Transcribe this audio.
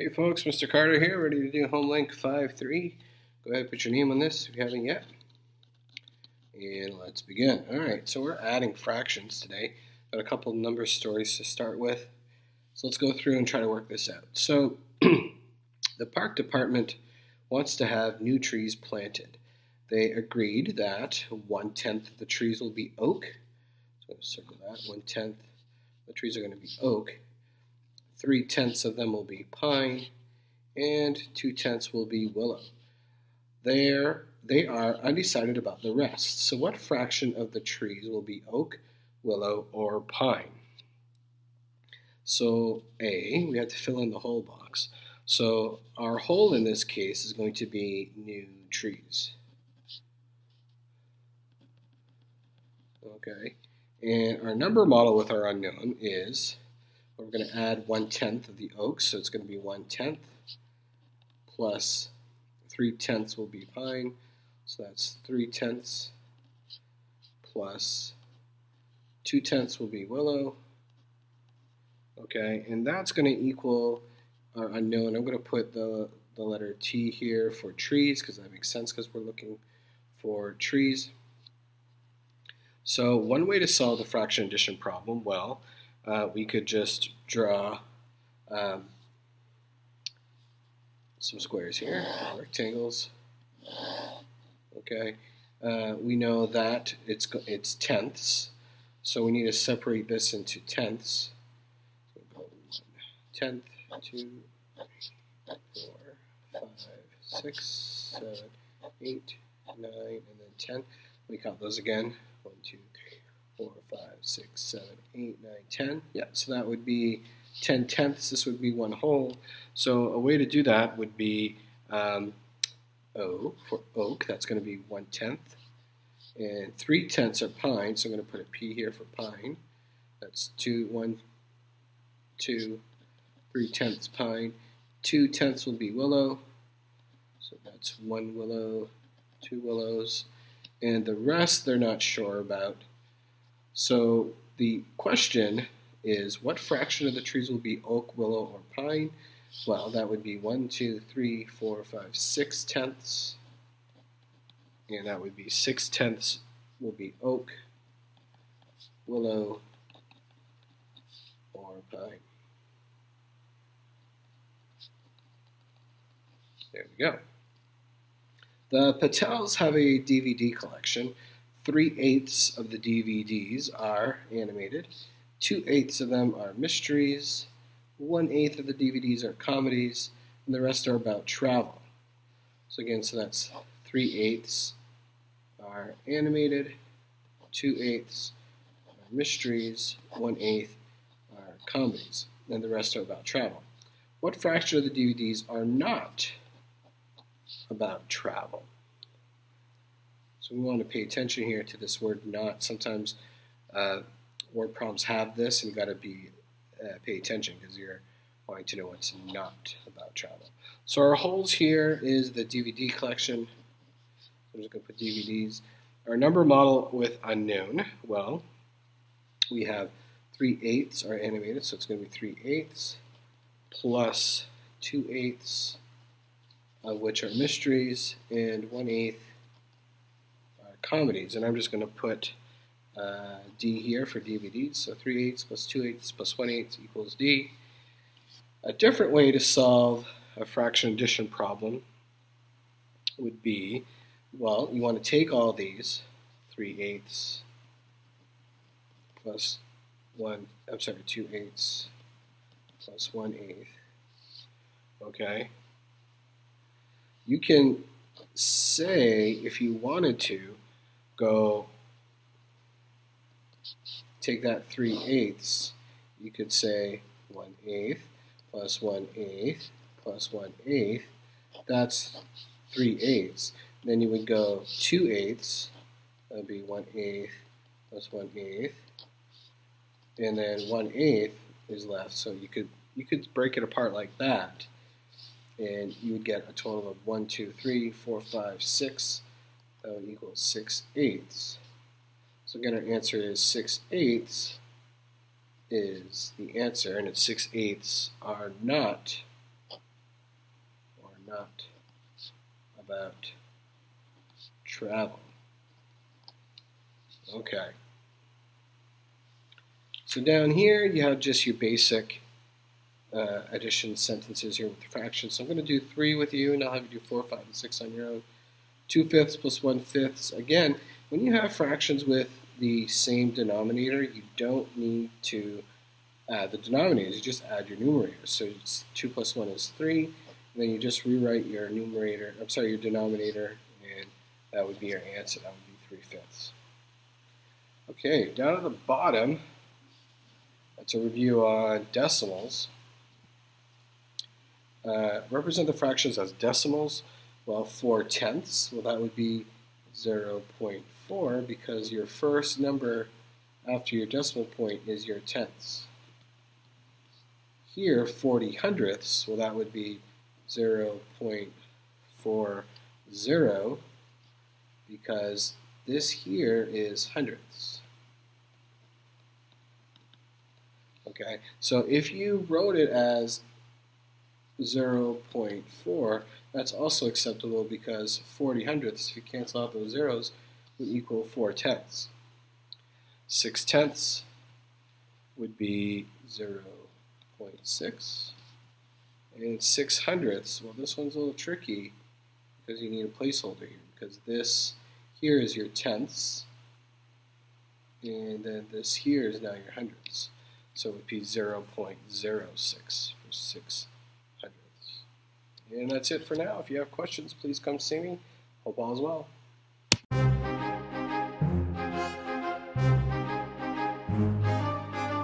Hey folks, Mr. Carter here, ready to do HomeLink 5.3. Go ahead and put your name on this if you haven't yet. And let's begin. Alright, so we're adding fractions today. Got a couple of number stories to start with. So let's go through and try to work this out. So the park department wants to have new trees planted. They agreed that 1/10 of the trees will be oak. So I'm going to circle that. 1/10 of the trees are going to be oak. 3/10 of them will be pine, and 2/10 will be willow. They are undecided about the rest. So what fraction of the trees will be oak, willow, or pine? So A, we have to fill in the whole box. So our whole in this case is going to be new trees. Okay, and our number model with our unknown is, we're going to add 1/10 of the oak, so it's going to be 1/10 plus 3/10 will be pine, so that's 3/10 plus 2/10 will be willow. Okay, and that's going to equal our unknown. I'm going to put the letter T here for trees because that makes sense because we're looking for trees. So one way to solve the fraction addition problem, well, we could just draw some squares here, rectangles. Okay, we know that it's tenths, so we need to separate this into tenths. So we'll go 1/10, 2, 3, 4, 5, 6, 7, 8, 9, and then 10. We count those again. 1, 2, 3, 4, 5, 6, 7, 8, 9, 10. Yeah, so that would be 10/10. This would be one whole. So a way to do that would be O for oak. That's going to be 1/10. And 3/10 are pine, so I'm going to put a P here for pine. That's 1, 2, 3/10 pine. 2/10 will be willow. So that's 1 willow, 2 willows. And the rest they're not sure about. So the question is, what fraction of the trees will be oak, willow, or pine? Well, that would be 1, 2, 3, 4, 5, 6/10. And that would be 6/10 will be oak, willow, or pine. There we go. The Patels have a DVD collection. 3/8 of the DVDs are animated. 2/8 of them are mysteries. 1/8 of the DVDs are comedies, and the rest are about travel. So again, so that's 3/8 are animated, 2/8 are mysteries, 1/8 are comedies, and the rest are about travel. What fraction of the DVDs are not about travel? So we want to pay attention here to this word not. Sometimes word problems have this, and you've got to pay attention because you're wanting to know what's not about travel. So our wholes here is the DVD collection. I'm just going to put DVDs. Our number model with unknown, well, we have 3/8 are animated, so it's going to be 3/8 plus 2/8 which are mysteries, and 1/8 are comedies. And I'm just going to put D here for DVDs. So 3/8 plus 2/8 plus 1/8 equals D. A different way to solve a fraction addition problem would be, well, you want to take all these 3/8 plus 2/8 plus 1/8. Okay. You can say, if you wanted to, go take that 3/8, you could say 1/8 plus 1/8 plus 1/8, that's 3/8. Then you would go 2/8, that would be 1/8 plus 1/8, and then 1/8 is left, so you could break it apart like that, and you would get a total of 1, 2, 3, 4, 5, 6. That would equal 6/8. So again, our answer is 6/8 is the answer, and it's 6/8 are not not about travel. Okay. So down here you have just your basic addition sentences here with the fractions. So I'm going to do 3 with you, and I'll have you do 4, 5, and 6 on your own. 2/5 plus 1/5. Again, when you have fractions with the same denominator, you don't need to add the denominators. You just add your numerators. So it's 2 plus 1 is 3. And then you just rewrite your numerator. I'm sorry, your denominator, and that would be your answer. That would be 3/5. Okay, down at the bottom, that's a review on decimals. Represent the fractions as decimals. Well, 4/10, well, that would be 0.4 because your first number after your decimal point is your tenths. Here, 40/100ths, well, that would be 0.40 because this here is hundredths. Okay, so if you wrote it as 0.4, that's also acceptable because 40/100ths, if you cancel out those zeros, would equal 4/10. 6/10 would be 0.6. And 6/100ths, well, this one's a little tricky because you need a placeholder here because this here is your tenths, and then this here is now your hundredths. So it would be 0.06 for 6/100ths. And that's it for now. If you have questions, please come see me. Hope all is well.